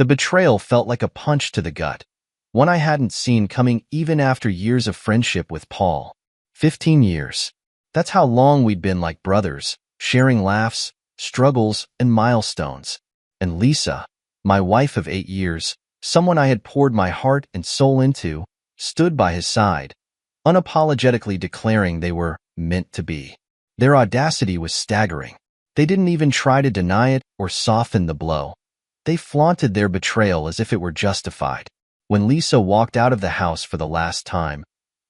The betrayal felt like a punch to the gut, one I hadn't seen coming even after years of friendship with Paul. 15 years. That's how long we'd been like brothers, sharing laughs, struggles, and milestones. And Lisa, my wife of 8 years, someone I had poured my heart and soul into, stood by his side, unapologetically declaring they were meant to be. Their audacity was staggering. They didn't even try to deny it or soften the blow. They flaunted their betrayal as if it were justified. When Lisa walked out of the house for the last time,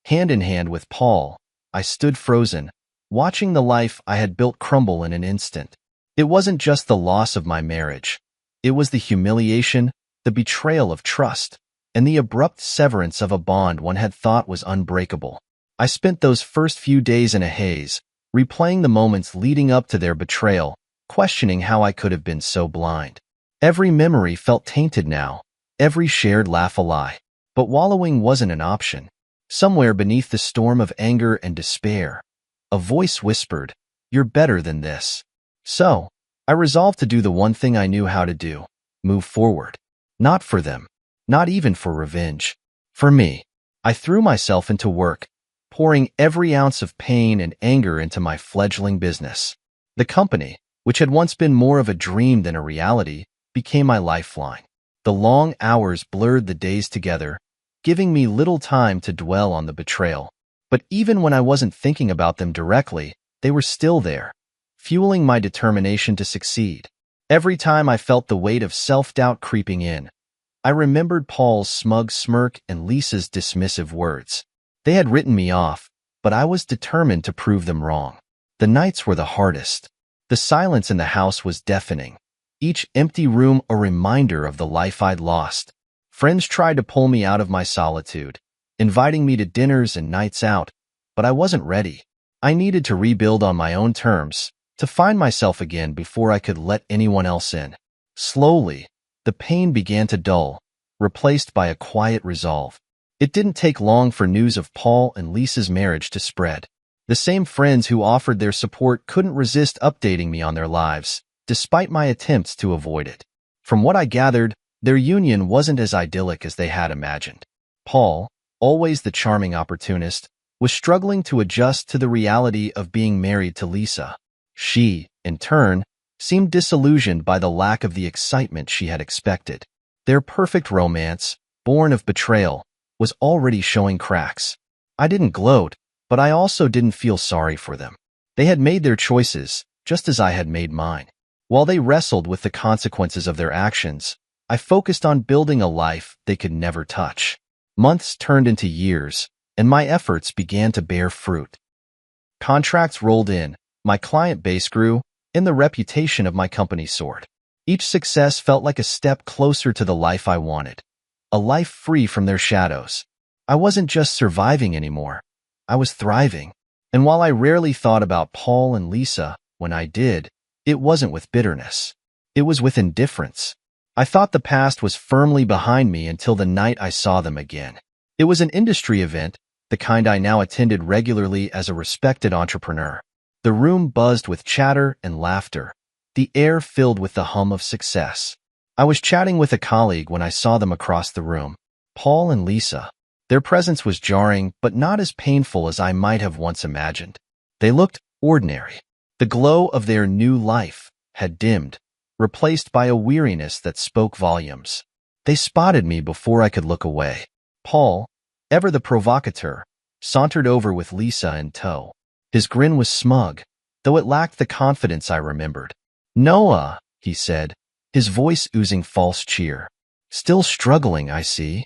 hand in hand with Paul, I stood frozen, watching the life I had built crumble in an instant. It wasn't just the loss of my marriage. It was the humiliation, the betrayal of trust, and the abrupt severance of a bond one had thought was unbreakable. I spent those first few days in a haze, replaying the moments leading up to their betrayal, questioning how I could have been so blind. Every memory felt tainted now, every shared laugh a lie. But wallowing wasn't an option. Somewhere beneath the storm of anger and despair, a voice whispered, "You're better than this." So, I resolved to do the one thing I knew how to do, move forward. Not for them, not even for revenge. For me. I threw myself into work, pouring every ounce of pain and anger into my fledgling business. The company, which had once been more of a dream than a reality, became my lifeline. The long hours blurred the days together, giving me little time to dwell on the betrayal. But even when I wasn't thinking about them directly, they were still there, fueling my determination to succeed. Every time I felt the weight of self-doubt creeping in, I remembered Paul's smug smirk and Lisa's dismissive words. They had written me off, but I was determined to prove them wrong. The nights were the hardest. The silence in the house was deafening, each empty room a reminder of the life I'd lost. Friends tried to pull me out of my solitude, inviting me to dinners and nights out, but I wasn't ready. I needed to rebuild on my own terms, to find myself again before I could let anyone else in. Slowly, the pain began to dull, replaced by a quiet resolve. It didn't take long for news of Paul and Lisa's marriage to spread. The same friends who offered their support couldn't resist updating me on their lives, despite my attempts to avoid it. From what I gathered, their union wasn't as idyllic as they had imagined. Paul, always the charming opportunist, was struggling to adjust to the reality of being married to Lisa. She, in turn, seemed disillusioned by the lack of the excitement she had expected. Their perfect romance, born of betrayal, was already showing cracks. I didn't gloat, but I also didn't feel sorry for them. They had made their choices, just as I had made mine. While they wrestled with the consequences of their actions, I focused on building a life they could never touch. Months turned into years, and my efforts began to bear fruit. Contracts rolled in, my client base grew, and the reputation of my company soared. Each success felt like a step closer to the life I wanted, a life free from their shadows. I wasn't just surviving anymore. I was thriving. And while I rarely thought about Paul and Lisa, when I did, it wasn't with bitterness. It was with indifference. I thought the past was firmly behind me until the night I saw them again. It was an industry event, the kind I now attended regularly as a respected entrepreneur. The room buzzed with chatter and laughter, the air filled with the hum of success. I was chatting with a colleague when I saw them across the room. Paul and Lisa. Their presence was jarring, but not as painful as I might have once imagined. They looked ordinary. The glow of their new life had dimmed, replaced by a weariness that spoke volumes. They spotted me before I could look away. Paul, ever the provocateur, sauntered over with Lisa in tow. His grin was smug, though it lacked the confidence I remembered. "Noah," he said, his voice oozing false cheer. "Still struggling, I see."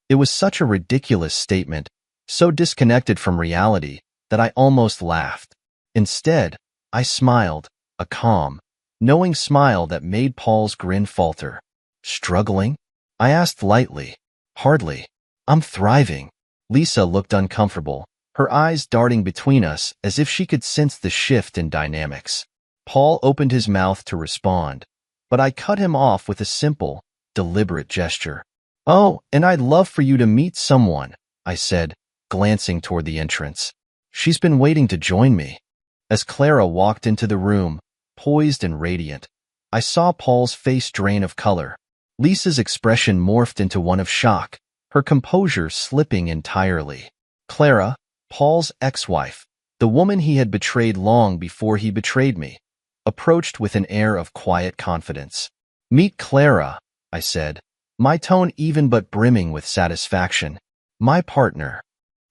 It was such a ridiculous statement, so disconnected from reality, that I almost laughed. Instead, I smiled, a calm, knowing smile that made Paul's grin falter. "Struggling?" I asked lightly. "Hardly. I'm thriving." Lisa looked uncomfortable, her eyes darting between us as if she could sense the shift in dynamics. Paul opened his mouth to respond, but I cut him off with a simple, deliberate gesture. "Oh, and I'd love for you to meet someone," I said, glancing toward the entrance. "She's been waiting to join me." As Clara walked into the room, poised and radiant, I saw Paul's face drain of color. Lisa's expression morphed into one of shock, her composure slipping entirely. Clara, Paul's ex-wife, the woman he had betrayed long before he betrayed me, approached with an air of quiet confidence. "Meet Clara," I said, my tone even but brimming with satisfaction. "My partner."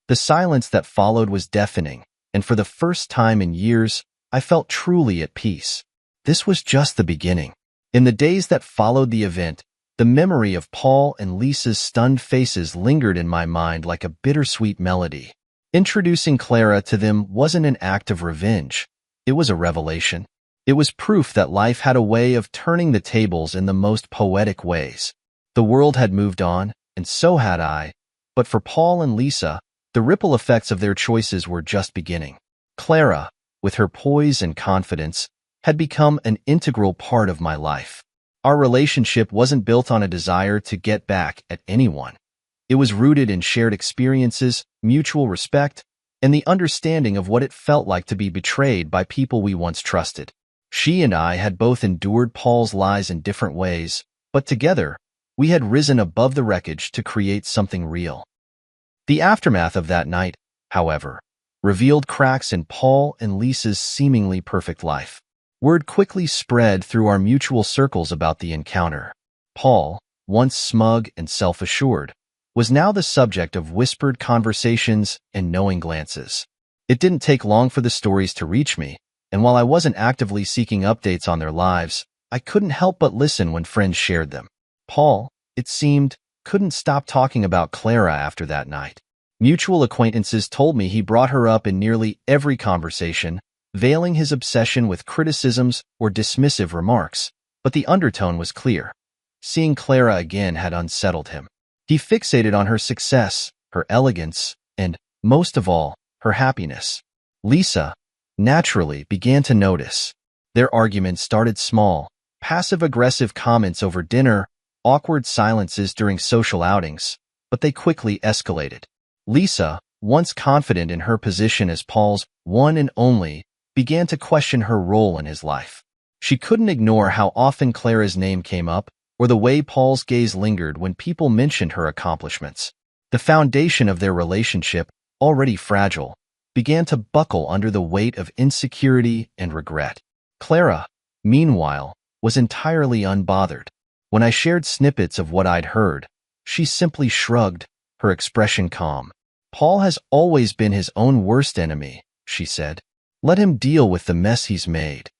The silence that followed was deafening, and for the first time in years, I felt truly at peace. This was just the beginning. In the days that followed the event, the memory of Paul and Lisa's stunned faces lingered in my mind like a bittersweet melody. Introducing Clara to them wasn't an act of revenge. It was a revelation. It was proof that life had a way of turning the tables in the most poetic ways. The world had moved on, and so had I, but for Paul and Lisa, the ripple effects of their choices were just beginning. Clara, with her poise and confidence, had become an integral part of my life. Our relationship wasn't built on a desire to get back at anyone. It was rooted in shared experiences, mutual respect, and the understanding of what it felt like to be betrayed by people we once trusted. She and I had both endured Paul's lies in different ways, but together, we had risen above the wreckage to create something real. The aftermath of that night, however, revealed cracks in Paul and Lisa's seemingly perfect life. Word quickly spread through our mutual circles about the encounter. Paul, once smug and self-assured, was now the subject of whispered conversations and knowing glances. It didn't take long for the stories to reach me, and while I wasn't actively seeking updates on their lives, I couldn't help but listen when friends shared them. Paul, it seemed, couldn't stop talking about Clara after that night. Mutual acquaintances told me he brought her up in nearly every conversation, veiling his obsession with criticisms or dismissive remarks, but the undertone was clear. Seeing Clara again had unsettled him. He fixated on her success, her elegance, and, most of all, her happiness. Lisa, naturally, began to notice. Their arguments started small, passive-aggressive comments over dinner, awkward silences during social outings, but they quickly escalated. Lisa, once confident in her position as Paul's one and only, began to question her role in his life. She couldn't ignore how often Clara's name came up, or the way Paul's gaze lingered when people mentioned her accomplishments. The foundation of their relationship, already fragile, began to buckle under the weight of insecurity and regret. Clara, meanwhile, was entirely unbothered. When I shared snippets of what I'd heard, she simply shrugged, her expression calm. "Paul has always been his own worst enemy," she said. "Let him deal with the mess he's made."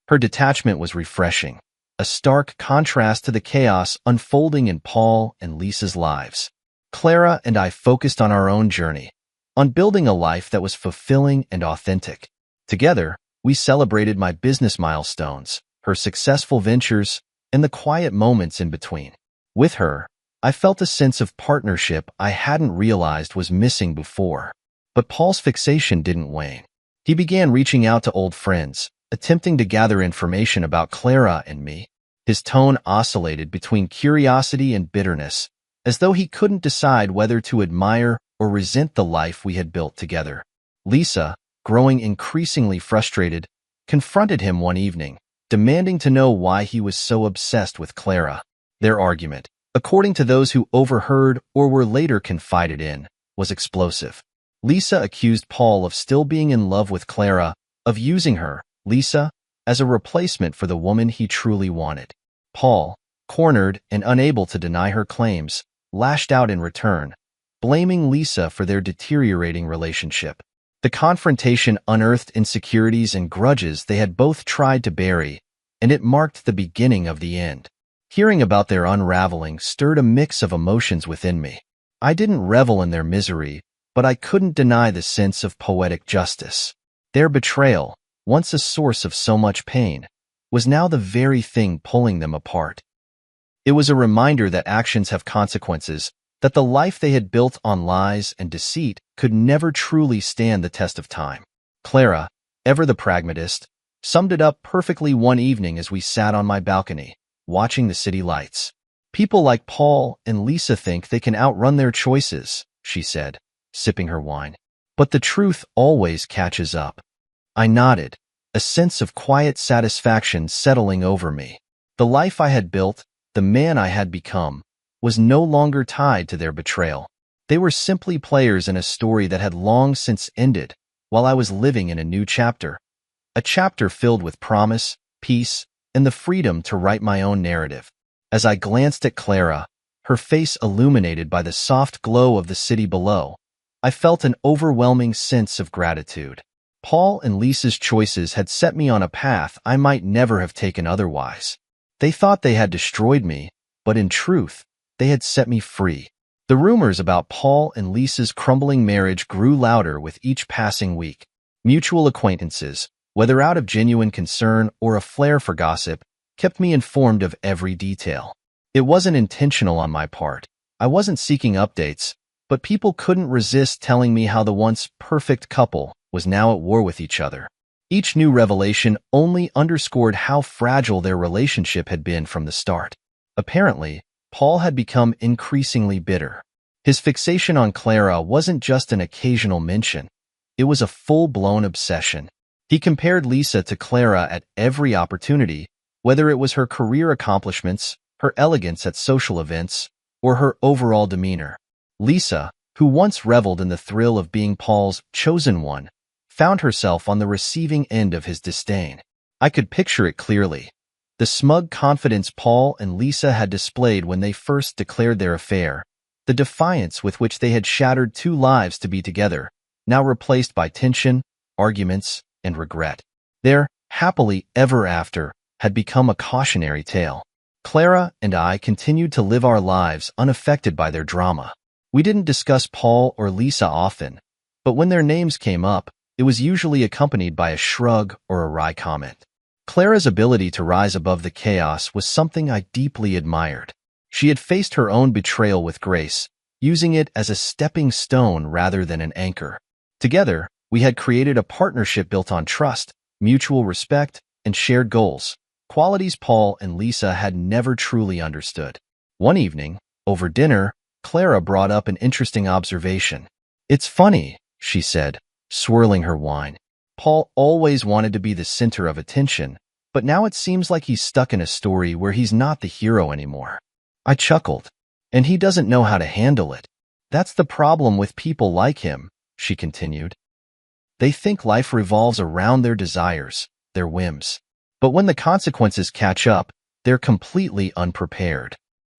Her detachment was refreshing, a stark contrast to the chaos unfolding in Paul and Lisa's lives. Clara and I focused on our own journey, on building a life that was fulfilling and authentic. Together, we celebrated my business milestones, her successful ventures, and the quiet moments in between. With her, I felt a sense of partnership I hadn't realized was missing before. But Paul's fixation didn't wane. He began reaching out to old friends, attempting to gather information about Clara and me. His tone oscillated between curiosity and bitterness, as though he couldn't decide whether to admire or resent the life we had built together. Lisa, growing increasingly frustrated, confronted him one evening, demanding to know why he was so obsessed with Clara. Their argument, according to those who overheard or were later confided in, was explosive. Lisa accused Paul of still being in love with Clara, of using her, Lisa, as a replacement for the woman he truly wanted. Paul, cornered and unable to deny her claims, lashed out in return, blaming Lisa for their deteriorating relationship. The confrontation unearthed insecurities and grudges they had both tried to bury, and it marked the beginning of the end. Hearing about their unraveling stirred a mix of emotions within me. I didn't revel in their misery, but I couldn't deny the sense of poetic justice. Their betrayal, once a source of so much pain, was now the very thing pulling them apart. It was a reminder that actions have consequences, that the life they had built on lies and deceit could never truly stand the test of time. Clara, ever the pragmatist, summed it up perfectly one evening as we sat on my balcony, watching the city lights. "People like Paul and Lisa think they can outrun their choices," she said, sipping her wine. "But the truth always catches up." I nodded, a sense of quiet satisfaction settling over me. The life I had built, the man I had become, was no longer tied to their betrayal. They were simply players in a story that had long since ended, while I was living in a new chapter. A chapter filled with promise, peace, and the freedom to write my own narrative. As I glanced at Clara, her face illuminated by the soft glow of the city below, I felt an overwhelming sense of gratitude. Paul and Lisa's choices had set me on a path I might never have taken otherwise. They thought they had destroyed me, but in truth, they had set me free. The rumors about Paul and Lisa's crumbling marriage grew louder with each passing week. Mutual acquaintances, whether out of genuine concern or a flair for gossip, kept me informed of every detail. It wasn't intentional on my part. I wasn't seeking updates, but people couldn't resist telling me how the once perfect couple was now at war with each other. Each new revelation only underscored how fragile their relationship had been from the start. Apparently, Paul had become increasingly bitter. His fixation on Clara wasn't just an occasional mention. It was a full-blown obsession. He compared Lisa to Clara at every opportunity, whether it was her career accomplishments, her elegance at social events, or her overall demeanor. Lisa, who once reveled in the thrill of being Paul's chosen one, found herself on the receiving end of his disdain. I could picture it clearly. The smug confidence Paul and Lisa had displayed when they first declared their affair, the defiance with which they had shattered two lives to be together, now replaced by tension, arguments, and regret. Their happily ever after had become a cautionary tale. Clara and I continued to live our lives unaffected by their drama. We didn't discuss Paul or Lisa often, but when their names came up, it was usually accompanied by a shrug or a wry comment. Clara's ability to rise above the chaos was something I deeply admired. She had faced her own betrayal with grace, using it as a stepping stone rather than an anchor. Together, we had created a partnership built on trust, mutual respect, and shared goals, qualities Paul and Lisa had never truly understood. One evening, over dinner, Clara brought up an interesting observation. "It's funny," she said, swirling her wine. "Paul always wanted to be the center of attention, but now it seems like he's stuck in a story where he's not the hero anymore." I chuckled. "And he doesn't know how to handle it. That's the problem with people like him," she continued. "They think life revolves around their desires, their whims. But when the consequences catch up, they're completely unprepared."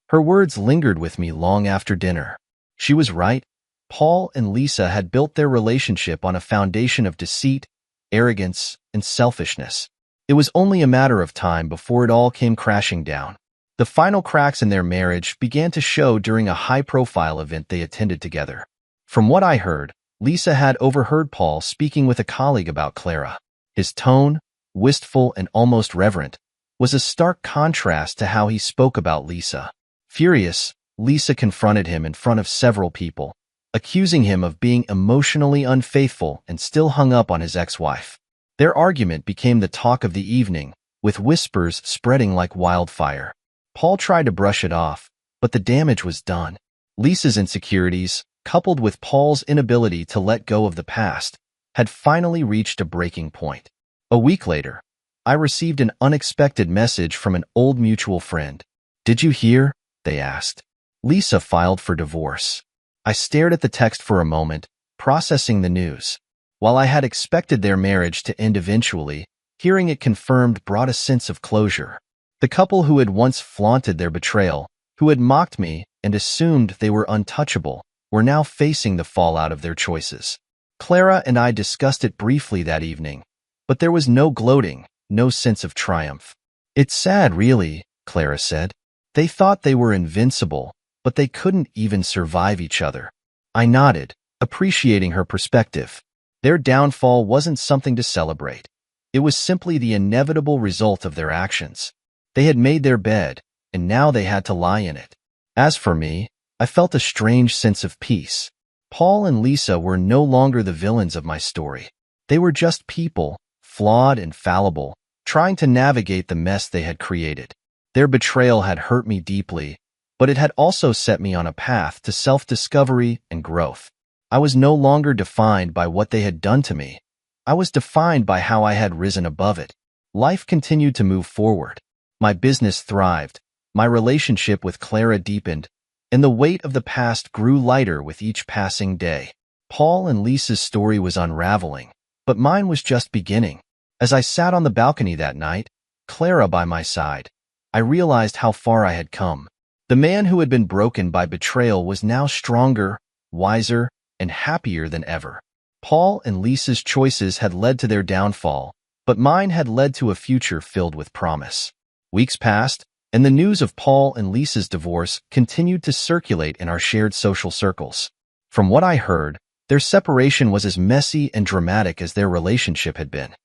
Her words lingered with me long after dinner. She was right. Paul and Lisa had built their relationship on a foundation of deceit, arrogance, and selfishness. It was only a matter of time before it all came crashing down. The final cracks in their marriage began to show during a high-profile event they attended together. From what I heard, Lisa had overheard Paul speaking with a colleague about Clara. His tone, wistful and almost reverent, was a stark contrast to how he spoke about Lisa. Furious, Lisa confronted him in front of several people, accusing him of being emotionally unfaithful and still hung up on his ex-wife. Their argument became the talk of the evening, with whispers spreading like wildfire. Paul tried to brush it off, but the damage was done. Lisa's insecurities, coupled with Paul's inability to let go of the past, had finally reached a breaking point. A week later, I received an unexpected message from an old mutual friend. "Did you hear?" they asked. "Lisa filed for divorce." I stared at the text for a moment, processing the news. While I had expected their marriage to end eventually, hearing it confirmed brought a sense of closure. The couple who had once flaunted their betrayal, who had mocked me and assumed they were untouchable, were now facing the fallout of their choices. Clara and I discussed it briefly that evening, but there was no gloating, no sense of triumph. "It's sad, really," Clara said. "They thought they were invincible, but they couldn't even survive each other." I nodded, appreciating her perspective. Their downfall wasn't something to celebrate. It was simply the inevitable result of their actions. They had made their bed, and now they had to lie in it. As for me, I felt a strange sense of peace. Paul and Lisa were no longer the villains of my story. They were just people, flawed and fallible, trying to navigate the mess they had created. Their betrayal had hurt me deeply, but it had also set me on a path to self-discovery and growth. I was no longer defined by what they had done to me. I was defined by how I had risen above it. Life continued to move forward. My business thrived, My relationship with Clara deepened, and the weight of the past grew lighter with each passing day. Paul and Lisa's story was unraveling, but mine was just beginning. As I sat on the balcony that night, Clara by my side, I realized how far I had come. The man who had been broken by betrayal was now stronger, wiser, and happier than ever. Paul and Lisa's choices had led to their downfall, but mine had led to a future filled with promise. Weeks passed, and the news of Paul and Lisa's divorce continued to circulate in our shared social circles. From what I heard, their separation was as messy and dramatic as their relationship had been.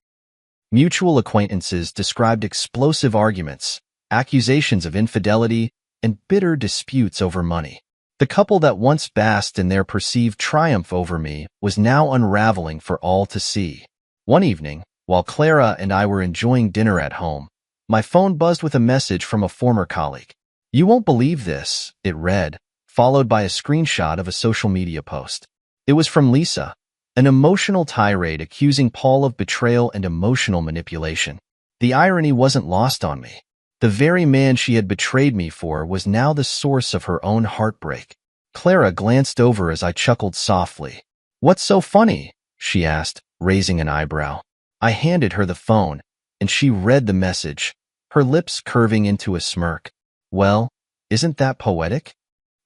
Mutual acquaintances described explosive arguments, accusations of infidelity, and bitter disputes over money. The couple that once basked in their perceived triumph over me was now unraveling for all to see. One evening, while Clara and I were enjoying dinner at home, my phone buzzed with a message from a former colleague. "You won't believe this," it read, followed by a screenshot of a social media post. It was from Lisa, an emotional tirade accusing Paul of betrayal and emotional manipulation. The irony wasn't lost on me. The very man she had betrayed me for was now the source of her own heartbreak. Clara glanced over as I chuckled softly. "What's so funny?" she asked, raising an eyebrow. I handed her the phone, and she read the message, her lips curving into a smirk. "Well, isn't that poetic?"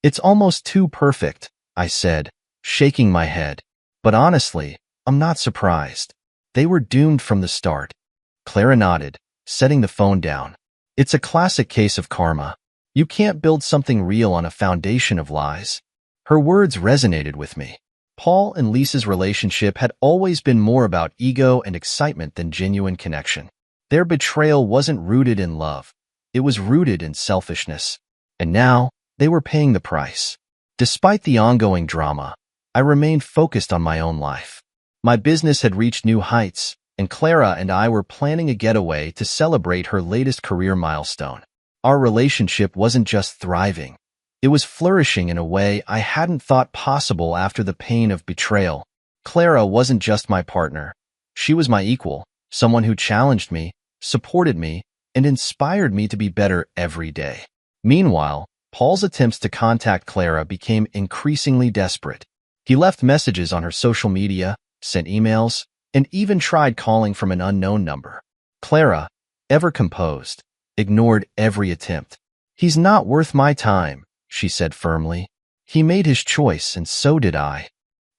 "It's almost too perfect," I said, shaking my head. "But honestly, I'm not surprised. They were doomed from the start." Clara nodded, setting the phone down. "It's a classic case of karma. You can't build something real on a foundation of lies." Her words resonated with me. Paul and Lisa's relationship had always been more about ego and excitement than genuine connection. Their betrayal wasn't rooted in love. It was rooted in selfishness. And now, they were paying the price. Despite the ongoing drama, I remained focused on my own life. My business had reached new heights, and Clara and I were planning a getaway to celebrate her latest career milestone. Our relationship wasn't just thriving. It was flourishing in a way I hadn't thought possible after the pain of betrayal. Clara wasn't just my partner. She was my equal, someone who challenged me, supported me, and inspired me to be better every day. Meanwhile, Paul's attempts to contact Clara became increasingly desperate. He left messages on her social media, sent emails, and even tried calling from an unknown number. Clara, ever composed, ignored every attempt. "He's not worth my time," she said firmly. "He made his choice, and so did I."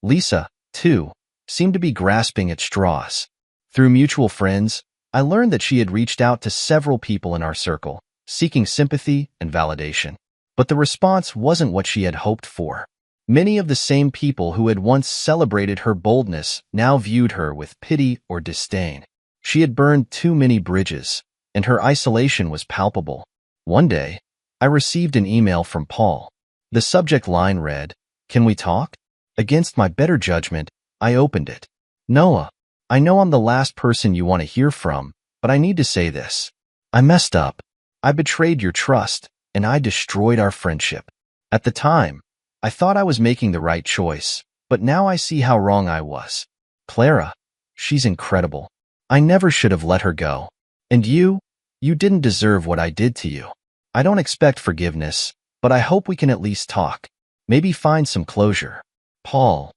Lisa, too, seemed to be grasping at straws. Through mutual friends, I learned that she had reached out to several people in our circle, seeking sympathy and validation. But the response wasn't what she had hoped for. Many of the same people who had once celebrated her boldness now viewed her with pity or disdain. She had burned too many bridges, and her isolation was palpable. One day, I received an email from Paul. The subject line read, "Can we talk?" Against my better judgment, I opened it. "Noah, I know I'm the last person you want to hear from, but I need to say this. I messed up. I betrayed your trust, and I destroyed our friendship. At the time, I thought I was making the right choice, but now I see how wrong I was. Clara, she's incredible. I never should have let her go. And you didn't deserve what I did to you. I don't expect forgiveness, but I hope we can at least talk. Maybe find some closure. Paul."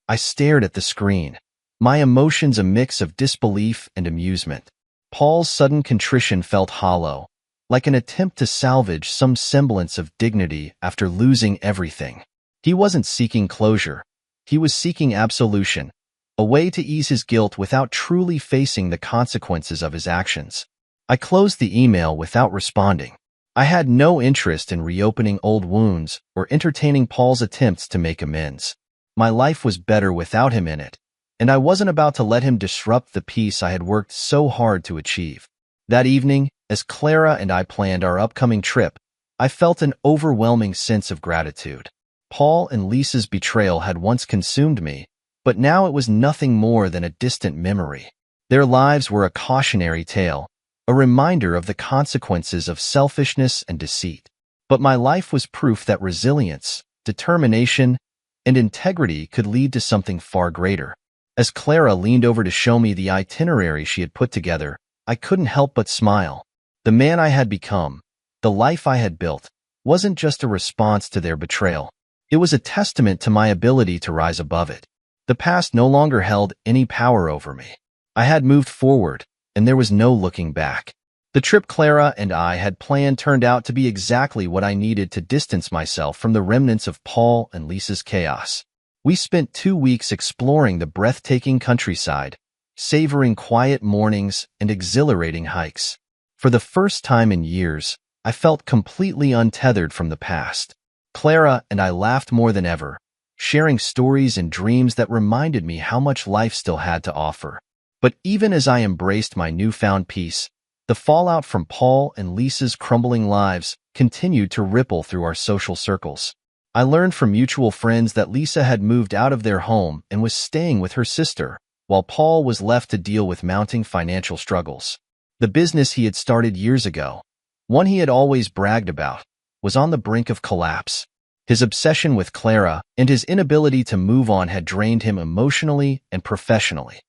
I stared at the screen, my emotions a mix of disbelief and amusement. Paul's sudden contrition felt hollow, like an attempt to salvage some semblance of dignity after losing everything. He wasn't seeking closure. He was seeking absolution, a way to ease his guilt without truly facing the consequences of his actions. I closed the email without responding. I had no interest in reopening old wounds or entertaining Paul's attempts to make amends. My life was better without him in it, and I wasn't about to let him disrupt the peace I had worked so hard to achieve. That evening, as Clara and I planned our upcoming trip, I felt an overwhelming sense of gratitude. Paul and Lisa's betrayal had once consumed me, but now it was nothing more than a distant memory. Their lives were a cautionary tale, a reminder of the consequences of selfishness and deceit. But my life was proof that resilience, determination, and integrity could lead to something far greater. As Clara leaned over to show me the itinerary she had put together, I couldn't help but smile. The man I had become, The life I had built wasn't just a response to their betrayal. It was a testament to my ability to rise above it. The past no longer held any power over me. I had moved forward, and there was no looking back. The trip Clara and I had planned turned out to be exactly what I needed to distance myself from the remnants of Paul and Lisa's chaos. We spent 2 weeks exploring the breathtaking countryside, savoring quiet mornings and exhilarating hikes. For the first time in years, I felt completely untethered from the past. Clara and I laughed more than ever, sharing stories and dreams that reminded me how much life still had to offer. But even as I embraced my newfound peace, the fallout from Paul and Lisa's crumbling lives continued to ripple through our social circles. I learned from mutual friends that Lisa had moved out of their home and was staying with her sister, while Paul was left to deal with mounting financial struggles. The business he had started years ago, one he had always bragged about, was on the brink of collapse. His obsession with Clara and his inability to move on had drained him emotionally and professionally.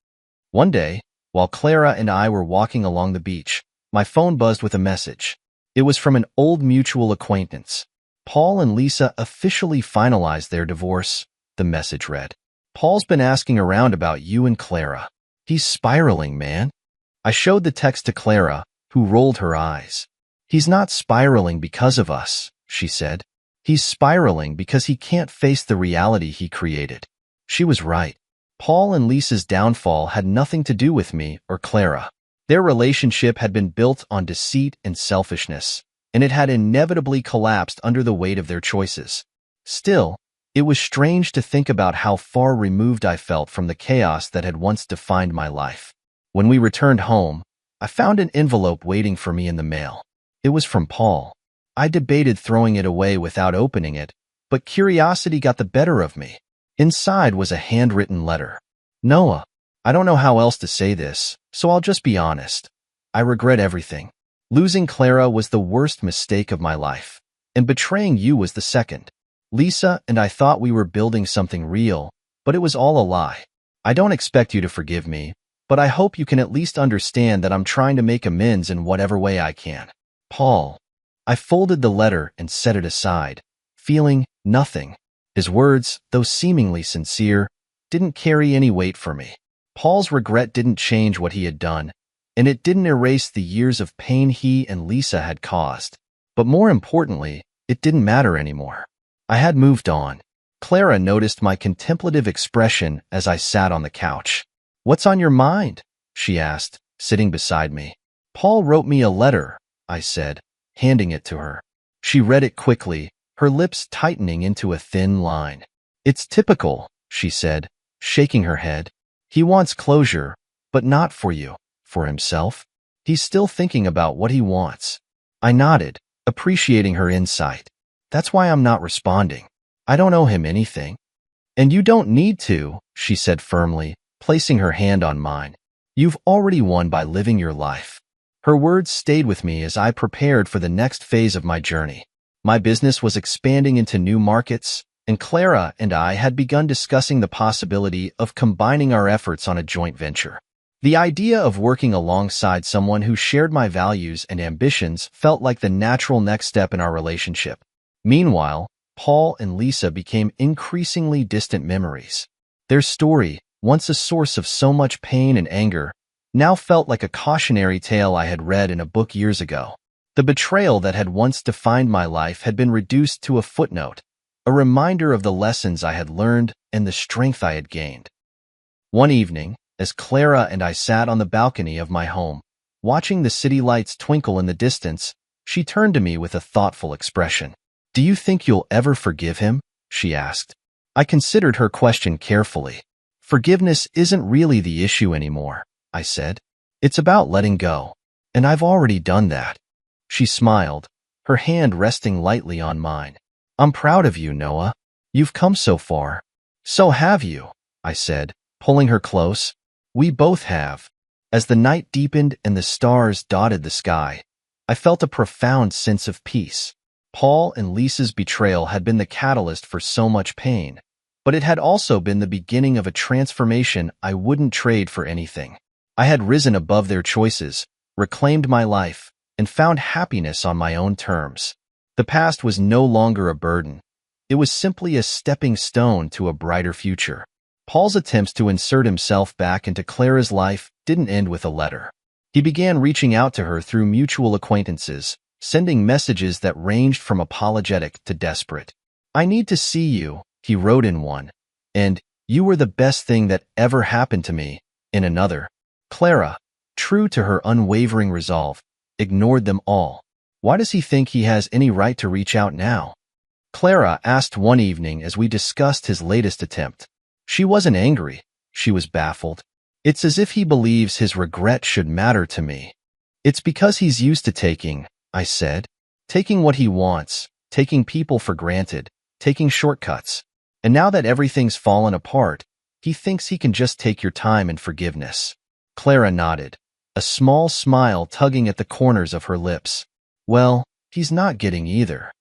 One day, while Clara and I were walking along the beach, my phone buzzed with a message. It was from an old mutual acquaintance. Paul and Lisa officially finalized their divorce, the message read. Paul's been asking around about you and Clara. He's spiraling, man. I showed the text to Clara, who rolled her eyes. He's not spiraling because of us, she said. He's spiraling because he can't face the reality he created. She was right. Paul and Lisa's downfall had nothing to do with me or Clara. Their relationship had been built on deceit and selfishness, and it had inevitably collapsed under the weight of their choices. Still, it was strange to think about how far removed I felt from the chaos that had once defined my life. When we returned home, I found an envelope waiting for me in the mail. It was from Paul. I debated throwing it away without opening it, but curiosity got the better of me. Inside was a handwritten letter. Noah, I don't know how else to say this, so I'll just be honest. I regret everything. Losing Clara was the worst mistake of my life, and betraying you was the second. Lisa and I thought we were building something real, but it was all a lie. I don't expect you to forgive me, but I hope you can at least understand that I'm trying to make amends in whatever way I can. Paul. I folded the letter and set it aside, feeling nothing. His words, though seemingly sincere, didn't carry any weight for me. Paul's regret didn't change what he had done, and it didn't erase the years of pain he and Lisa had caused. But more importantly, it didn't matter anymore. I had moved on. Clara noticed my contemplative expression as I sat on the couch. What's on your mind? She asked, sitting beside me. Paul wrote me a letter, I said, handing it to her. She read it quickly, her lips tightening into a thin line. It's typical, she said, shaking her head. He wants closure, but not for you, for himself. He's still thinking about what he wants. I nodded, appreciating her insight. That's why I'm not responding. I don't owe him anything. And you don't need to, she said firmly, placing her hand on mine. You've already won by living your life. Her words stayed with me as I prepared for the next phase of my journey. My business was expanding into new markets, and Clara and I had begun discussing the possibility of combining our efforts on a joint venture. The idea of working alongside someone who shared my values and ambitions felt like the natural next step in our relationship. Meanwhile, Paul and Lisa became increasingly distant memories. Their story, once a source of so much pain and anger, now felt like a cautionary tale I had read in a book years ago. The betrayal that had once defined my life had been reduced to a footnote, a reminder of the lessons I had learned and the strength I had gained. One evening, as Clara and I sat on the balcony of my home, watching the city lights twinkle in the distance, she turned to me with a thoughtful expression. Do you think you'll ever forgive him? She asked. I considered her question carefully. Forgiveness isn't really the issue anymore, I said. It's about letting go, and I've already done that. She smiled, her hand resting lightly on mine. I'm proud of you, Noah. You've come so far. So have you, I said, pulling her close. We both have. As the night deepened and the stars dotted the sky, I felt a profound sense of peace. Paul and Lisa's betrayal had been the catalyst for so much pain, but it had also been the beginning of a transformation I wouldn't trade for anything. I had risen above their choices, reclaimed my life, and found happiness on my own terms. The past was no longer a burden. It was simply a stepping stone to a brighter future. Paul's attempts to insert himself back into Clara's life didn't end with a letter. He began reaching out to her through mutual acquaintances, sending messages that ranged from apologetic to desperate. "I need to see you," he wrote in one, and "You were the best thing that ever happened to me," in another. Clara, true to her unwavering resolve, ignored them all. Why does he think he has any right to reach out now? Clara asked one evening as we discussed his latest attempt. She wasn't angry. She was baffled. "It's as if he believes his regret should matter to me." "It's because he's used to taking," I said. "Taking what he wants, taking people for granted, taking shortcuts. And now that everything's fallen apart, he thinks he can just take your time and forgiveness." Clara nodded, a small smile tugging at the corners of her lips. "Well, he's not getting either."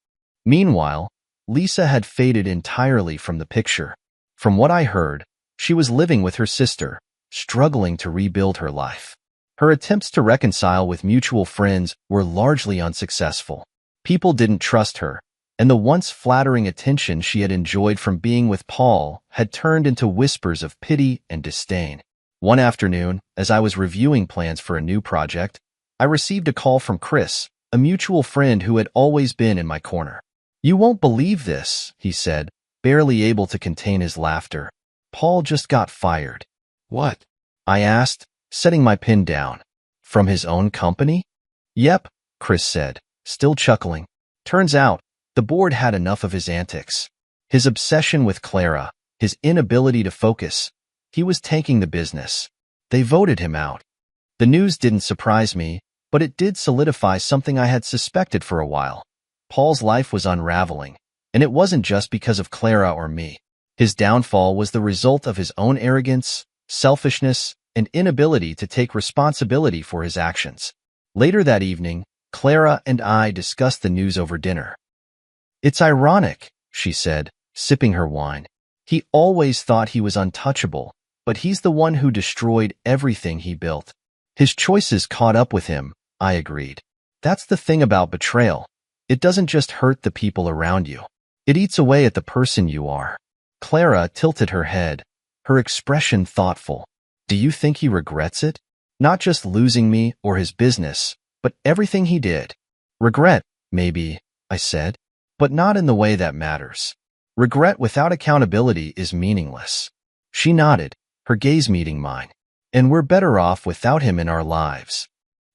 Meanwhile, Lisa had faded entirely from the picture. From what I heard, she was living with her sister, struggling to rebuild her life. Her attempts to reconcile with mutual friends were largely unsuccessful. People didn't trust her, and the once flattering attention she had enjoyed from being with Paul had turned into whispers of pity and disdain. One afternoon, as I was reviewing plans for a new project, I received a call from Chris, a mutual friend who had always been in my corner. "You won't believe this," he said, barely able to contain his laughter. "Paul just got fired." "What?" I asked, setting my pen down. "From his own company?" "Yep," Chris said, still chuckling. "Turns out, the board had enough of his antics. His obsession with Clara, his inability to focus. He was tanking the business. They voted him out." The news didn't surprise me, but it did solidify something I had suspected for a while. Paul's life was unraveling, and it wasn't just because of Clara or me. His downfall was the result of his own arrogance, selfishness, and inability to take responsibility for his actions. Later that evening, Clara and I discussed the news over dinner. "It's ironic," she said, sipping her wine. "He always thought he was untouchable, but he's the one who destroyed everything he built." "His choices caught up with him," I agreed. "That's the thing about betrayal. It doesn't just hurt the people around you. It eats away at the person you are." Clara tilted her head, her expression thoughtful. "Do you think he regrets it? Not just losing me or his business, but everything he did?" "Regret, maybe," I said, "but not in the way that matters. Regret without accountability is meaningless." She nodded, her gaze meeting mine. "And we're better off without him in our lives."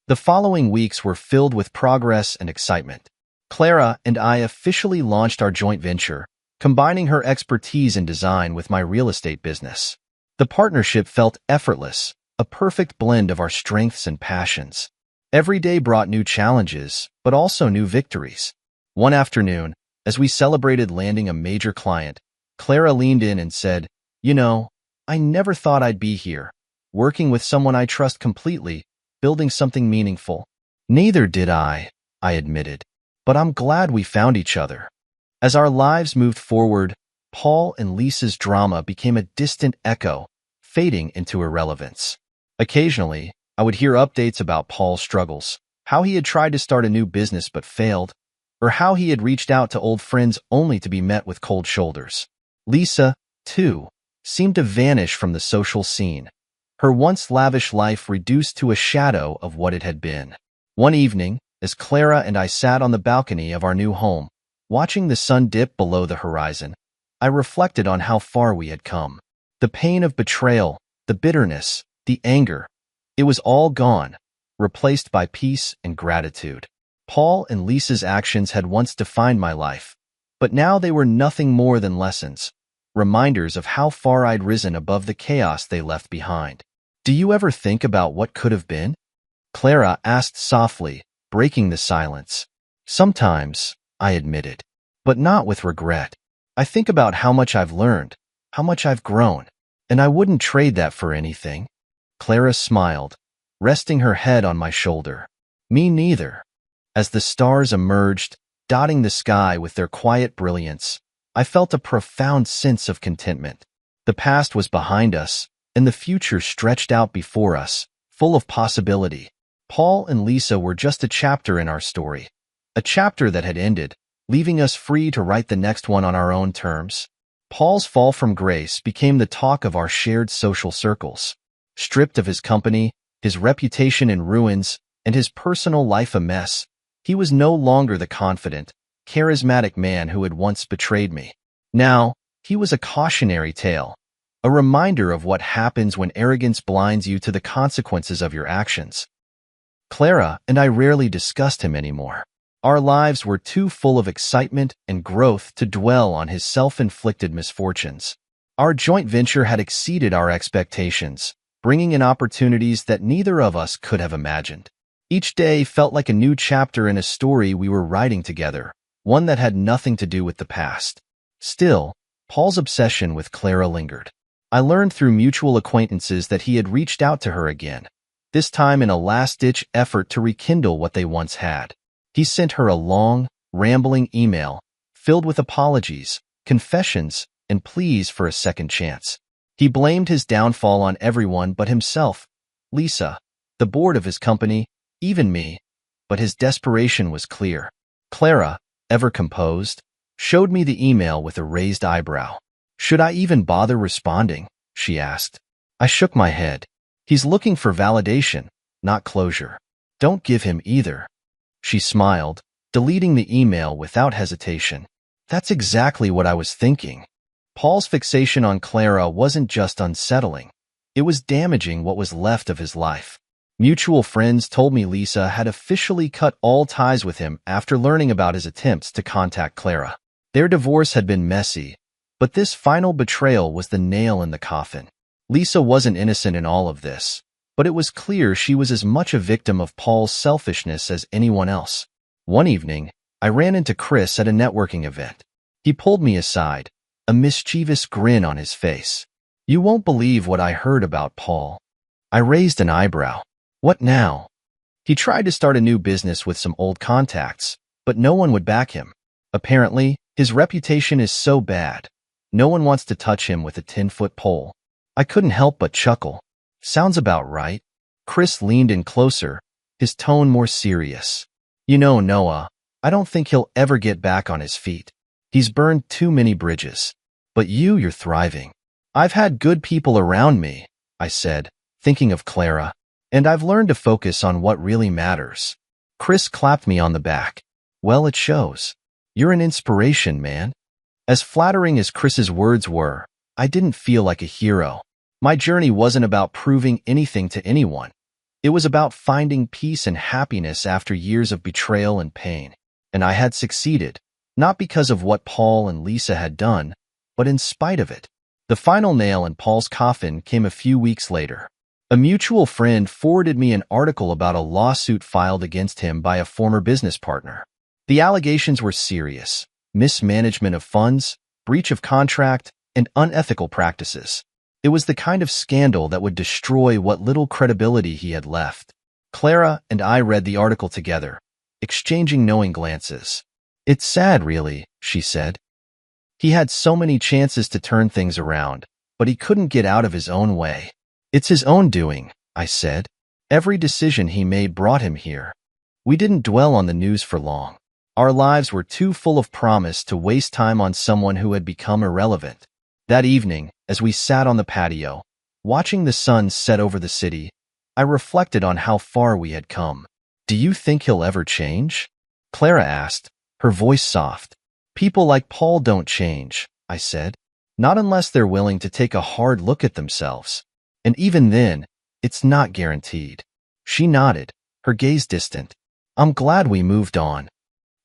The following weeks were filled with progress and excitement. Clara and I officially launched our joint venture, combining her expertise in design with my real estate business. The partnership felt effortless, a perfect blend of our strengths and passions. Every day brought new challenges, but also new victories. One afternoon, as we celebrated landing a major client, Clara leaned in and said, "You know, I never thought I'd be here, working with someone I trust completely, building something meaningful." "Neither did I admitted. "But I'm glad we found each other." As our lives moved forward, Paul and Lisa's drama became a distant echo, fading into irrelevance. Occasionally, I would hear updates about Paul's struggles, how he had tried to start a new business but failed, or how he had reached out to old friends only to be met with cold shoulders. Lisa, too, seemed to vanish from the social scene, her once lavish life reduced to a shadow of what it had been. One evening, as Clara and I sat on the balcony of our new home, watching the sun dip below the horizon, I reflected on how far we had come. The pain of betrayal, the bitterness, the anger, it was all gone, replaced by peace and gratitude. Paul and Lisa's actions had once defined my life, but now they were nothing more than lessons, reminders of how far I'd risen above the chaos they left behind. "Do you ever think about what could have been?" Clara asked softly, breaking the silence. "Sometimes," I admitted, "but not with regret. I think about how much I've learned, how much I've grown, and I wouldn't trade that for anything." Clara smiled, resting her head on my shoulder. "Me neither." As the stars emerged, dotting the sky with their quiet brilliance, I felt a profound sense of contentment. The past was behind us, and the future stretched out before us, full of possibility. Paul and Lisa were just a chapter in our story, a chapter that had ended, leaving us free to write the next one on our own terms. Paul's fall from grace became the talk of our shared social circles. Stripped of his company, his reputation in ruins, and his personal life a mess, he was no longer the confident, charismatic man who had once betrayed me. Now, he was a cautionary tale, a reminder of what happens when arrogance blinds you to the consequences of your actions. Clara and I rarely discussed him anymore. Our lives were too full of excitement and growth to dwell on his self-inflicted misfortunes. Our joint venture had exceeded our expectations, bringing in opportunities that neither of us could have imagined. Each day felt like a new chapter in a story we were writing together, one that had nothing to do with the past. Still, Paul's obsession with Clara lingered. I learned through mutual acquaintances that he had reached out to her again, this time in a last-ditch effort to rekindle what they once had. He sent her a long, rambling email, filled with apologies, confessions, and pleas for a second chance. He blamed his downfall on everyone but himself, Lisa, the board of his company, even me, but his desperation was clear. Clara, ever composed, showed me the email with a raised eyebrow. "Should I even bother responding?" she asked. I shook my head. "He's looking for validation, not closure. Don't give him either." She smiled, deleting the email without hesitation. That's exactly what I was thinking. Paul's fixation on Clara wasn't just unsettling. It was damaging what was left of his life. Mutual friends told me Lisa had officially cut all ties with him after learning about his attempts to contact Clara. Their divorce had been messy, but this final betrayal was the nail in the coffin. Lisa wasn't innocent in all of this, but it was clear she was as much a victim of Paul's selfishness as anyone else. One evening, I ran into Chris at a networking event. He pulled me aside, a mischievous grin on his face. "You won't believe what I heard about Paul." I raised an eyebrow. "What now?" "He tried to start a new business with some old contacts, but no one would back him. Apparently, his reputation is so bad. No one wants to touch him with a 10-foot pole." I couldn't help but chuckle. "Sounds about right." Chris leaned in closer, his tone more serious. "You know, Noah, I don't think he'll ever get back on his feet. He's burned too many bridges. But you're thriving." "I've had good people around me," I said, thinking of Clara, "and I've learned to focus on what really matters." Chris clapped me on the back. "Well, it shows. You're an inspiration, man." As flattering as Chris's words were, I didn't feel like a hero. My journey wasn't about proving anything to anyone. It was about finding peace and happiness after years of betrayal and pain. And I had succeeded, not because of what Paul and Lisa had done, but in spite of it. The final nail in Paul's coffin came a few weeks later. A mutual friend forwarded me an article about a lawsuit filed against him by a former business partner. The allegations were serious: mismanagement of funds, breach of contract, and unethical practices. It was the kind of scandal that would destroy what little credibility he had left. Clara and I read the article together, exchanging knowing glances. "It's sad, really," she said. "He had so many chances to turn things around, but he couldn't get out of his own way." "It's his own doing," I said. "Every decision he made brought him here." We didn't dwell on the news for long. Our lives were too full of promise to waste time on someone who had become irrelevant. That evening, as we sat on the patio, watching the sun set over the city, I reflected on how far we had come. "Do you think he'll ever change?" Clara asked, her voice soft. "People like Paul don't change," I said. "Not unless they're willing to take a hard look at themselves. And even then, it's not guaranteed." She nodded, her gaze distant. "I'm glad we moved on."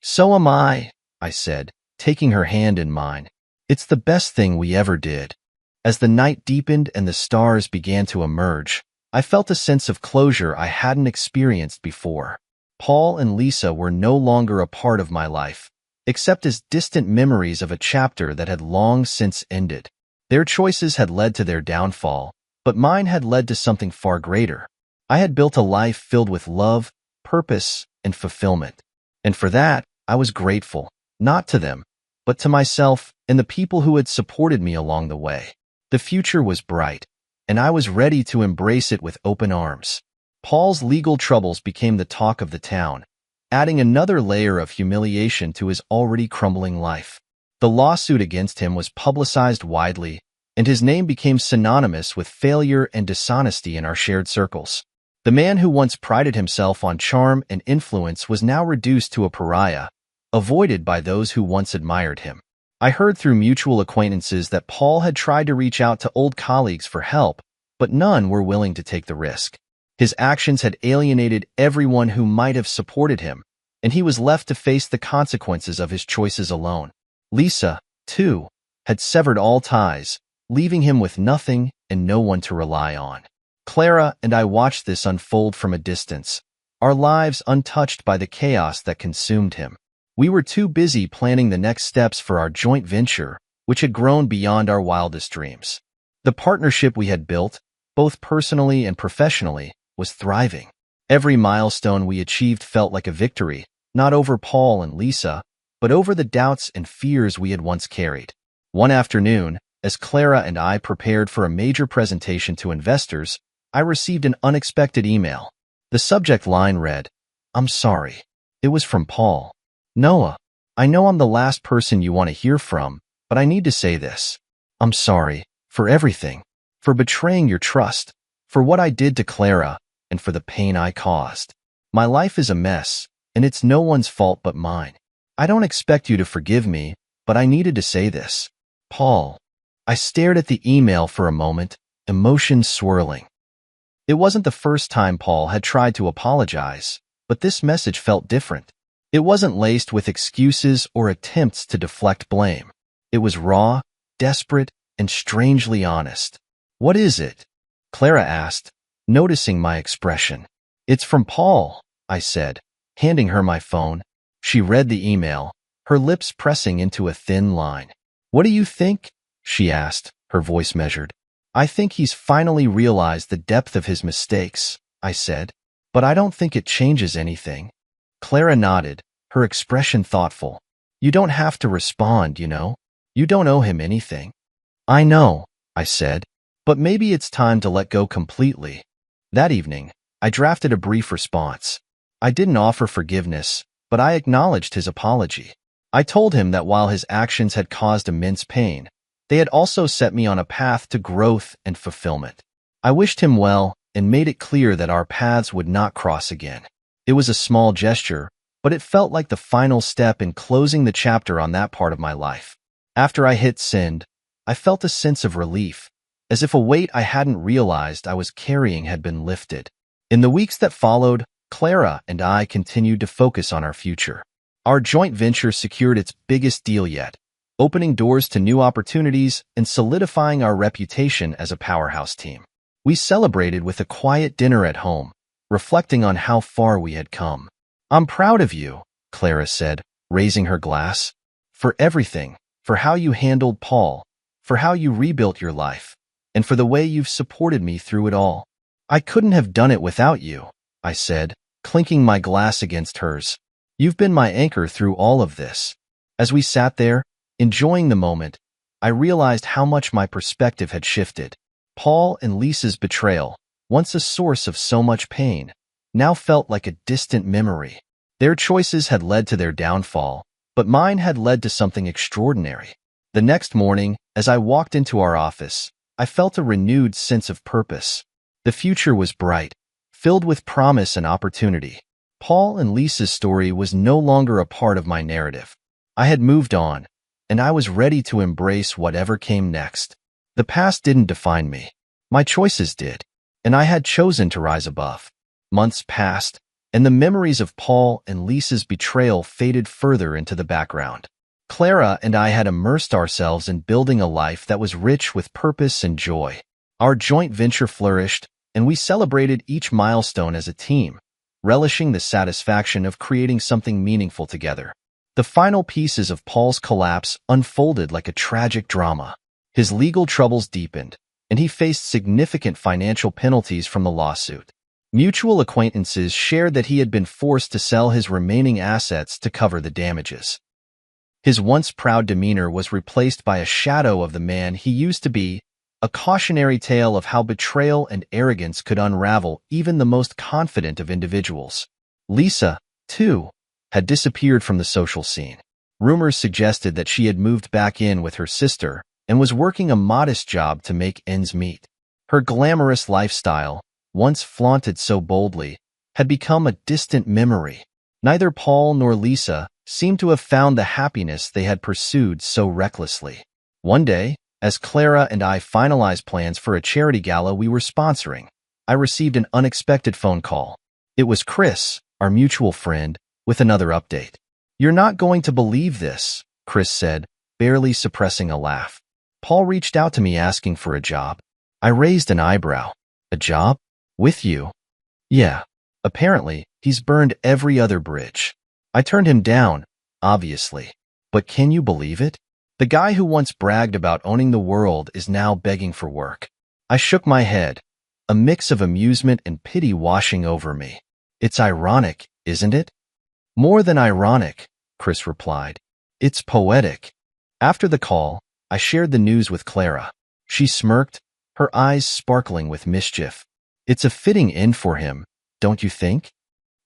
"So am I," I said, taking her hand in mine. "It's the best thing we ever did." As the night deepened and the stars began to emerge, I felt a sense of closure I hadn't experienced before. Paul and Lisa were no longer a part of my life, except as distant memories of a chapter that had long since ended. Their choices had led to their downfall, but mine had led to something far greater. I had built a life filled with love, purpose, and fulfillment. And for that, I was grateful, not to them, but to myself and the people who had supported me along the way. The future was bright, and I was ready to embrace it with open arms. Paul's legal troubles became the talk of the town, adding another layer of humiliation to his already crumbling life. The lawsuit against him was publicized widely, and his name became synonymous with failure and dishonesty in our shared circles. The man who once prided himself on charm and influence was now reduced to a pariah, avoided by those who once admired him. I heard through mutual acquaintances that Paul had tried to reach out to old colleagues for help, but none were willing to take the risk. His actions had alienated everyone who might have supported him, and he was left to face the consequences of his choices alone. Lisa, too, had severed all ties, leaving him with nothing and no one to rely on. Clara and I watched this unfold from a distance, our lives untouched by the chaos that consumed him. We were too busy planning the next steps for our joint venture, which had grown beyond our wildest dreams. The partnership we had built, both personally and professionally, was thriving. Every milestone we achieved felt like a victory, not over Paul and Lisa, but over the doubts and fears we had once carried. One afternoon, as Clara and I prepared for a major presentation to investors, I received an unexpected email. The subject line read, "I'm sorry." It was from Paul. "Noah, I know I'm the last person you want to hear from, but I need to say this. I'm sorry for everything, for betraying your trust, for what I did to Clara, and for the pain I caused. My life is a mess, and it's no one's fault but mine. I don't expect you to forgive me, but I needed to say this. Paul." I stared at the email for a moment, emotions swirling. It wasn't the first time Paul had tried to apologize, but this message felt different. It wasn't laced with excuses or attempts to deflect blame. It was raw, desperate, and strangely honest. "What is it?" Clara asked, noticing my expression. "It's from Paul," I said, handing her my phone. She read the email, her lips pressing into a thin line. "What do you think?" she asked, her voice measured. "I think he's finally realized the depth of his mistakes," I said, "but I don't think it changes anything." Clara nodded, her expression thoughtful. "You don't have to respond, you know. You don't owe him anything." "I know," I said, "but maybe it's time to let go completely." That evening, I drafted a brief response. I didn't offer forgiveness, but I acknowledged his apology. I told him that while his actions had caused immense pain, they had also set me on a path to growth and fulfillment. I wished him well and made it clear that our paths would not cross again. It was a small gesture, but it felt like the final step in closing the chapter on that part of my life. After I hit send, I felt a sense of relief, as if a weight I hadn't realized I was carrying had been lifted. In the weeks that followed, Clara and I continued to focus on our future. Our joint venture secured its biggest deal yet, opening doors to new opportunities and solidifying our reputation as a powerhouse team. We celebrated with a quiet dinner at home, reflecting on how far we had come. "I'm proud of you," Clara said, raising her glass. "For everything, for how you handled Paul, for how you rebuilt your life, and for the way you've supported me through it all. I couldn't have done it without you," I said, clinking my glass against hers. "You've been my anchor through all of this." As we sat there, enjoying the moment, I realized how much my perspective had shifted. Paul and Lisa's betrayal, once a source of so much pain, now felt like a distant memory. Their choices had led to their downfall, but mine had led to something extraordinary. The next morning, as I walked into our office, I felt a renewed sense of purpose. The future was bright, filled with promise and opportunity. Paul and Lisa's story was no longer a part of my narrative. I had moved on, and I was ready to embrace whatever came next. The past didn't define me. My choices did, and I had chosen to rise above. Months passed, and the memories of Paul and Lisa's betrayal faded further into the background. Clara and I had immersed ourselves in building a life that was rich with purpose and joy. Our joint venture flourished, and we celebrated each milestone as a team, relishing the satisfaction of creating something meaningful together. The final pieces of Paul's collapse unfolded like a tragic drama. His legal troubles deepened, and he faced significant financial penalties from the lawsuit. Mutual acquaintances shared that he had been forced to sell his remaining assets to cover the damages. His once proud demeanor was replaced by a shadow of the man he used to be, a a cautionary tale of how betrayal and arrogance could unravel even the most confident of individuals. Lisa, too, had disappeared from the social scene. Rumors suggested that she had moved back in with her sister and was working a modest job to make ends meet. Her glamorous lifestyle, once flaunted so boldly, had become a distant memory. Neither Paul nor Lisa seemed to have found the happiness they had pursued so recklessly. One day, as Clara and I finalized plans for a charity gala we were sponsoring, I received an unexpected phone call. It was Chris, our mutual friend, with another update. "You're not going to believe this," Chris said, barely suppressing a laugh. "Paul reached out to me asking for a job." I raised an eyebrow. "A job? With you?" "Yeah. Apparently, he's burned every other bridge." I turned him down, obviously. But can you believe it? The guy who once bragged about owning the world is now begging for work. I shook my head, a mix of amusement and pity washing over me. "It's ironic, isn't it?" "More than ironic," Chris replied. "It's poetic." After the call, I shared the news with Clara. She smirked, her eyes sparkling with mischief. "It's a fitting end for him, don't you think?"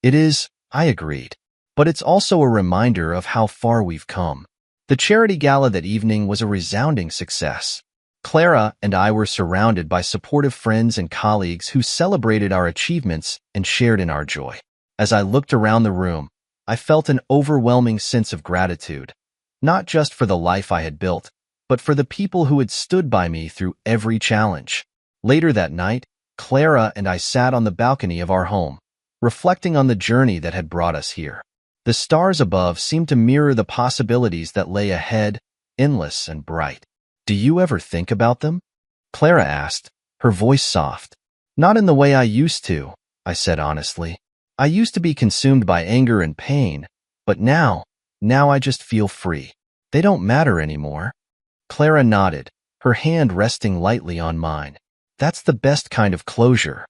"It is," I agreed. "But it's also a reminder of how far we've come." The charity gala that evening was a resounding success. Clara and I were surrounded by supportive friends and colleagues who celebrated our achievements and shared in our joy. As I looked around the room, I felt an overwhelming sense of gratitude, not just for the life I had built, but for the people who had stood by me through every challenge. Later that night, Clara and I sat on the balcony of our home, reflecting on the journey that had brought us here. The stars above seemed to mirror the possibilities that lay ahead, endless and bright. "Do you ever think about them?" Clara asked, her voice soft. "Not in the way I used to," I said honestly. "I used to be consumed by anger and pain, but now I just feel free. They don't matter anymore." Clara nodded, her hand resting lightly on mine. "That's the best kind of closure."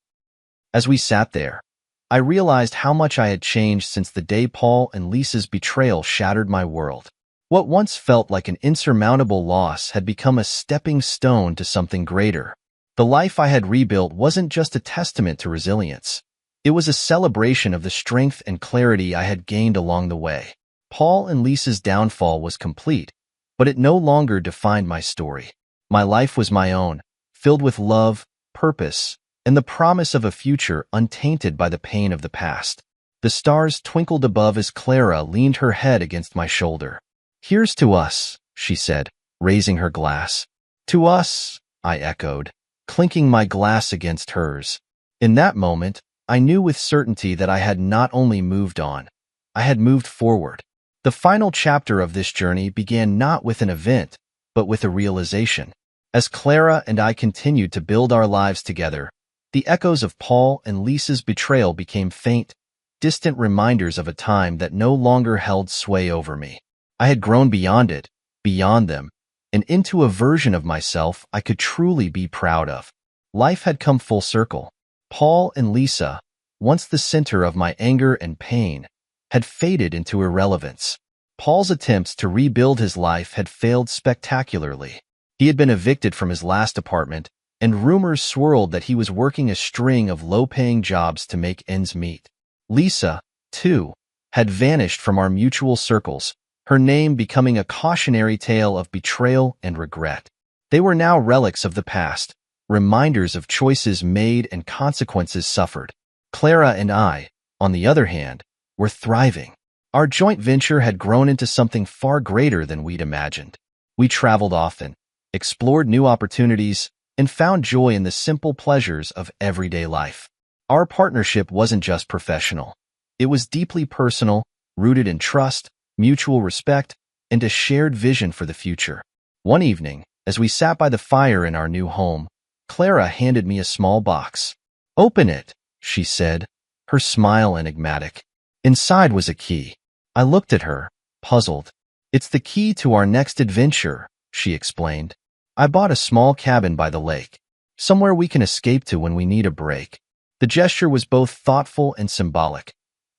As we sat there, I realized how much I had changed since the day Paul and Lisa's betrayal shattered my world. What once felt like an insurmountable loss had become a stepping stone to something greater. The life I had rebuilt wasn't just a testament to resilience. It was a celebration of the strength and clarity I had gained along the way. Paul and Lisa's downfall was complete, but it no longer defined my story. My life was my own, filled with love, purpose, and the promise of a future untainted by the pain of the past. The stars twinkled above as Clara leaned her head against my shoulder. "Here's to us," she said, raising her glass. "To us," I echoed, clinking my glass against hers. In that moment, I knew with certainty that I had not only moved on, I had moved forward. The final chapter of this journey began not with an event, but with a realization. As Clara and I continued to build our lives together, the echoes of Paul and Lisa's betrayal became faint, distant reminders of a time that no longer held sway over me. I had grown beyond it, beyond them, and into a version of myself I could truly be proud of. Life had come full circle. Paul and Lisa, once the center of my anger and pain, had faded into irrelevance. Paul's attempts to rebuild his life had failed spectacularly. He had been evicted from his last apartment, and rumors swirled that he was working a string of low-paying jobs to make ends meet. Lisa, too, had vanished from our mutual circles, her name becoming a cautionary tale of betrayal and regret. They were now relics of the past, reminders of choices made and consequences suffered. Clara and I, on the other hand, were thriving. Our joint venture had grown into something far greater than we'd imagined. We traveled often, explored new opportunities, and found joy in the simple pleasures of everyday life. Our partnership wasn't just professional. It was deeply personal, rooted in trust, mutual respect, and a shared vision for the future. One evening, as we sat by the fire in our new home, Clara handed me a small box. "Open it," she said, her smile enigmatic. Inside was a key. I looked at her, puzzled. "It's the key to our next adventure," she explained. "I bought a small cabin by the lake, somewhere we can escape to when we need a break." The gesture was both thoughtful and symbolic,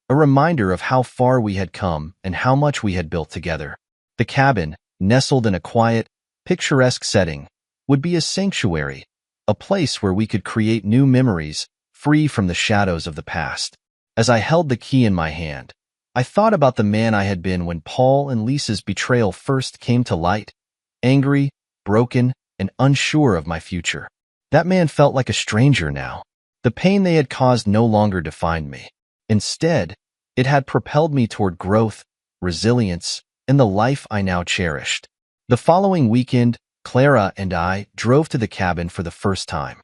a reminder of how far we had come and how much we had built together. The cabin, nestled in a quiet, picturesque setting, would be a sanctuary, a place where we could create new memories, free from the shadows of the past. As I held the key in my hand, I thought about the man I had been when Paul and Lisa's betrayal first came to light, angry, broken, and unsure of my future. That man felt like a stranger now. The pain they had caused no longer defined me. Instead, it had propelled me toward growth, resilience, and the life I now cherished. The following weekend, Clara and I drove to the cabin for the first time.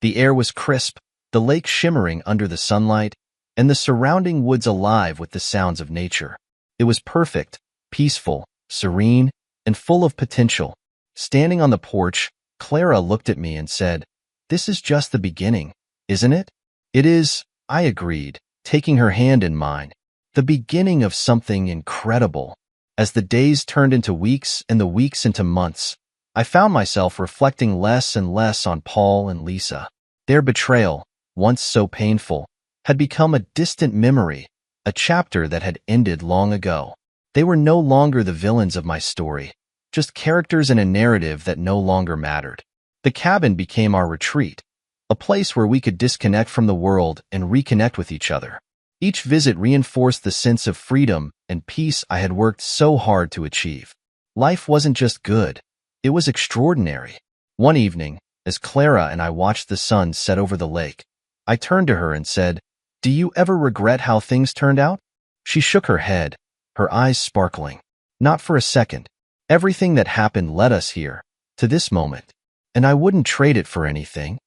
The air was crisp, the lake shimmering under the sunlight, and the surrounding woods alive with the sounds of nature. It was perfect, peaceful, serene, and full of potential. Standing on the porch, Clara looked at me and said, "This is just the beginning, isn't it?" "It is," I agreed, taking her hand in mine. "The beginning of something incredible." As the days turned into weeks and the weeks into months, I found myself reflecting less and less on Paul and Lisa. Their betrayal, once so painful, had become a distant memory, a chapter that had ended long ago. They were no longer the villains of my story, just characters in a narrative that no longer mattered. The cabin became our retreat, a place where we could disconnect from the world and reconnect with each other. Each visit reinforced the sense of freedom and peace I had worked so hard to achieve. Life wasn't just good, it was extraordinary. One evening, as Clara and I watched the sun set over the lake, I turned to her and said, "Do you ever regret how things turned out?" She shook her head, her eyes sparkling. "Not for a second. Everything that happened led us here, to this moment, and I wouldn't trade it for anything."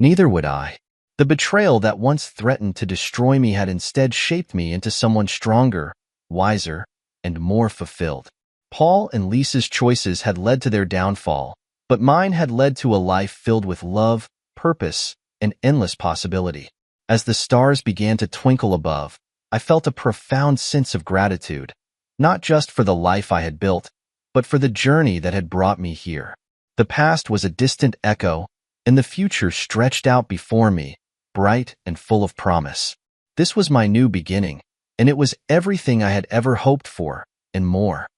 Neither would I. The betrayal that once threatened to destroy me had instead shaped me into someone stronger, wiser, and more fulfilled. Paul and Lisa's choices had led to their downfall, but mine had led to a life filled with love, purpose, and endless possibility. As the stars began to twinkle above, I felt a profound sense of gratitude, not just for the life I had built, but for the journey that had brought me here. The past was a distant echo, and the future stretched out before me, bright and full of promise. This was my new beginning, and it was everything I had ever hoped for, and more.